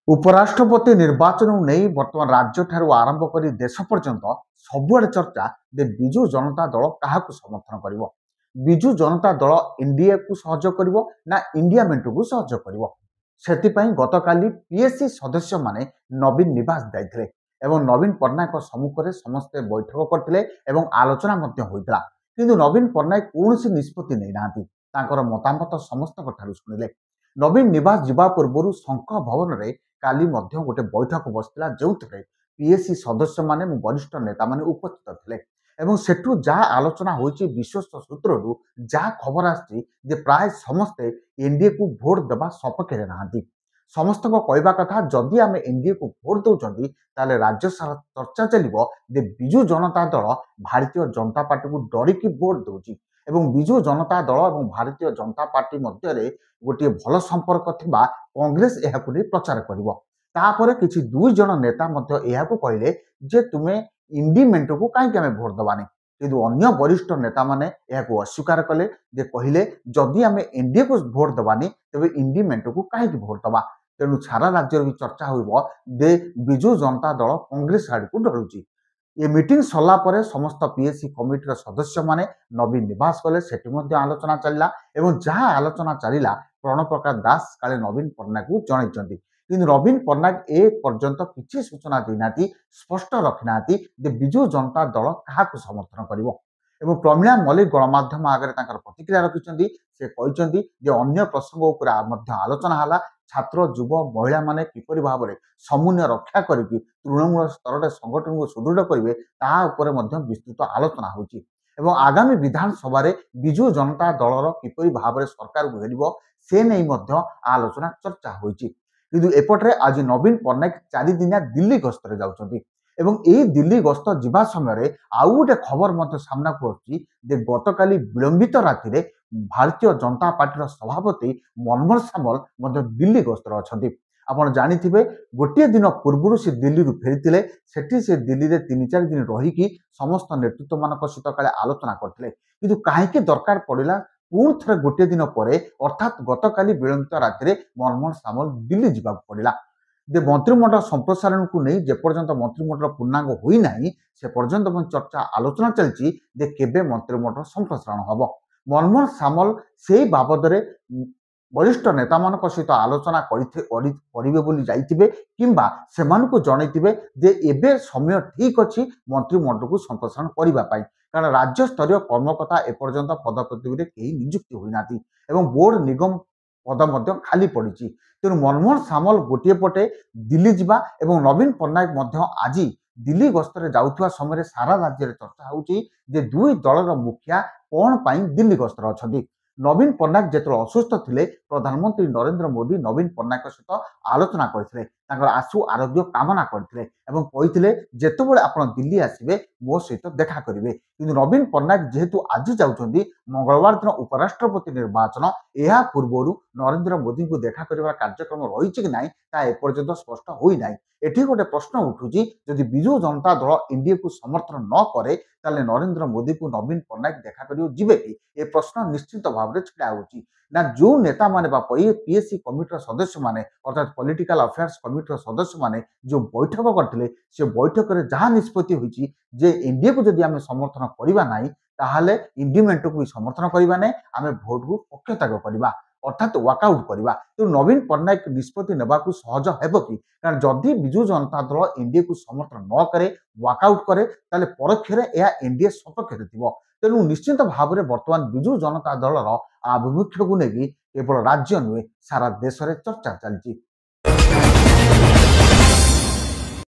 उपराष्ट्रपति निर्वाचन नहीं बर्तमान राज्य ठारू आरंभ कर देश पर्यंत सबुआड़े चर्चा जे विजु जनता दल क्या समर्थन कर विजु जनता दल इंडिया को सहयोग कर ना इंडिया मेंटू को सहयोग कर गतकाली पीएससी सदस्य माने नवीन निवास जाते नवीन पट्टनायक सम्मुख में समस्ते बैठक करते आलोचना होता किंतु नवीन पट्टनायक कौन निष्पत्ति नहीं ना मतामत समस्त शुणिले नवीन निवास जावा पूर्व शंख भवन में काली गोटे बैठक बसला जो पीएससी सदस्य माने वरिष्ठ नेता माने उपस्थित थे सेठू जहाँ आलोचना होती विश्वस्त सूत्रु जहाँ खबर आसी प्राय समस्ते एनडीए को भोट देवा सपक्ष नहांती समस्त कहवा कथा जदि आम एनडीए को भोट दौरान ताले राज्य सारा चर्चा चलो जे विजु जनता दल भारतीय जनता पार्टी को डरिकी भोट दौची विजु जनता दल और भारतीय जनता पार्टी मध्य गोटे भल संपर्क थिबा कांग्रेस यह प्रचार कर किसी दुई जन नेता कहले जे तुमे इंडी मेंटो को कहीं आम भोट दबानी किंतु अन्य वरिष्ठ नेता माने यह अस्वीकार कले जे कहले जदि आम एनडीए को भोट दबानी तेज इंडी मेंटो को कहीं भोट दबा तेणु सारा राज्य भी चर्चा हो विजु जनता दल कांग्रेस आड़ को डरुची ये मीटिंग सरला पर समस्त पीएससी कमिटी सदस्य माने नवीन निवास कले सेठी मध्य आलोचना चलला जहाँ आलोचना चलला प्रणव प्रकाश दास काले नवीन पट्टनायक को जनइंट किंतु नवीन पट्टनायक ए पर्यंत किसी सूचना देना स्पष्ट रखिना विजु जनता दल क्या समर्थन कर प्रमीला मल्लिक गणमाध्यम आगे प्रतिक्रिया रखिंट से कहते अन्य प्रसंग उपर आलोचना है छात्र युव महिला माने किपरि भाव में समन्वय रक्षा करके तृणमूल स्तर में संगठन को सुदृढ़ करेंगे तापर विस्तृत आलोचना होची आगामी विधानसभा विजु जनता दलर किपरि भाव में सरकार को घेर से नहीं आलोचना चर्चा होती किंतु एपटे आज नवीन पट्टनायक 4 दिनिया दिल्ली गस्तर जाउछंती यही दिल्ली गस्त जीवा समय आउ गोटे खबर सामना को गतकाली विलंबित राति भारतीय जनता पार्टी सभापति मनमोहन सामल दिल्ली गस्तर अच्छा आपड़ जाथे गोटे दिन पूर्व से दिल्ली फेरी सेठी से दिल्ली में 3-4 दिन रहीकि समस्त नेतृत्व मान सहित काले आलोचना करते किंतु कहीं दरकार पड़ा पुणी थे गोटे दिन पर अर्थात गतकाली विलंबित राति मनमोहन सामल दिल्ली जावाक पड़ा जे मंत्रिमंडल संप्रसारण को नहीं जेपर्यंत मंत्रिमंडल पूर्णांग होना से पर्यंत चर्चा आलोचना चलती केबे मंत्रिमंडल संप्रसारण हम मनमोहन सामल से बाबद वरिष्ठ नेता मान सहित आलोचना करेंगे जाइए किंबा से जनइबे जे एबे समय ठीक अच्छी मंत्रिमंडल को संप्रसारण करने कारण राज्य स्तरीय कर्मकर्ता एपर्यंत पदपदवी कहीं नियुक्ति होना बोर्ड निगम पद खाली पड़ी तेणु मनमोहन सामल गोटे पटे दिल्ली जावा नवीन पट्टनायक आज दिल्ली गस्तर जाउथुवा समय सारा राज्य में चर्चा होची जे दुई दलर मुखिया कौन पाई दिल्ली गस्तर अच्छा नवीन पट्टनायक जो असुस्थ थे प्रधानमंत्री नरेंद्र मोदी नवीन पट्टनायक सहित आलोचना करते आशु आरोग्य कामना करते जितेबाला आप दिल्ली आसवे मो सहित देखा करेंगे कि नवीन पट्टनायक जेहेतु आज जाऊँगी मंगलवार दिन उपराष्ट्रपति निर्वाचन या पूर्व नरेंद्र मोदी को देखा कर कार्यक्रम रही कि ना एपर्यंत स्पष्ट होना एठी गोटे प्रश्न उठूँ जदि विजु जनता दल एनडीए को समर्थन न करे ताले नरेंद्र मोदी को नवीन पट्टनायक देखा कर जीवे कि ये प्रश्न निश्चित भाव में छिड़ा होची ना जो नेता माने पीएससी कमिटी सदस्य माने अर्थात पॉलिटिकल अफेयर्स कमिटी सदस्य माने जो बैठक करते से बैठक में जहाँ निष्पत्ति होती जे एनडीए को जदि आम समर्थन करवा ना ताहले इंडिमेंट को भी समर्थन करवा ना आम भोट को पक्षत्याग करवा अर्थात वाकआउट करवा तो नवीन पट्टनायक निष्पत्ति नेबा सहज हेब कि कारण जदि विजु जनता दल एनडीए को समर्थन न करे वाकआउट करे ताले परोक्ष एनडीए सपक्ष तेणु निश्चित भाव में बर्तमान विजु जनता दलर आभिमुख्य को लेकिन केवल राज्य नुहे सारा देश में चर्चा चलती।